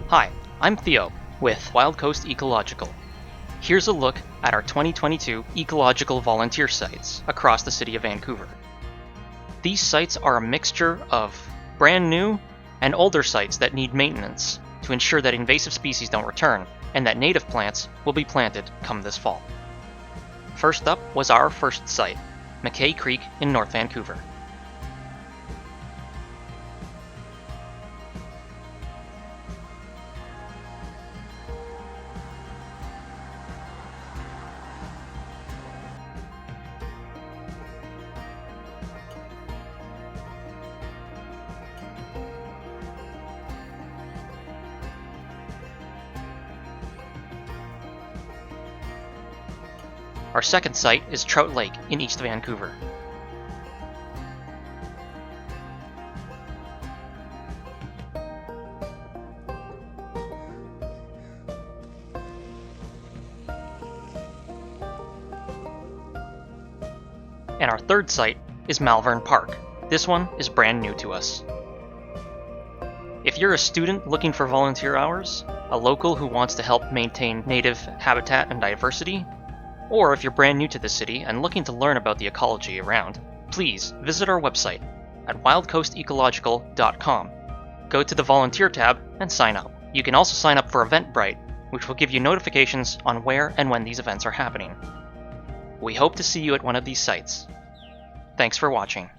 Hi, I'm Theo with Wild Coast Ecological. Here's a look at our 2022 Ecological volunteer sites across the city of Vancouver. These sites are a mixture of brand new and older sites that need maintenance to ensure that invasive species don't return and that native plants will be planted come this fall. First up was our first site, MacKay Creek in North Vancouver. Our second site is Trout Lake in East Vancouver. And our third site is Malvern Park. This one is brand new to us. If you're a student looking for volunteer hours, a local who wants to help maintain native habitat and diversity, or if you're brand new to the city and looking to learn about the ecology around, please visit our website at wildcoastecological.com. Go to the volunteer tab and sign up. You can also sign up for Eventbrite, which will give you notifications on where and when these events are happening. We hope to see you at one of these sites. Thanks for watching.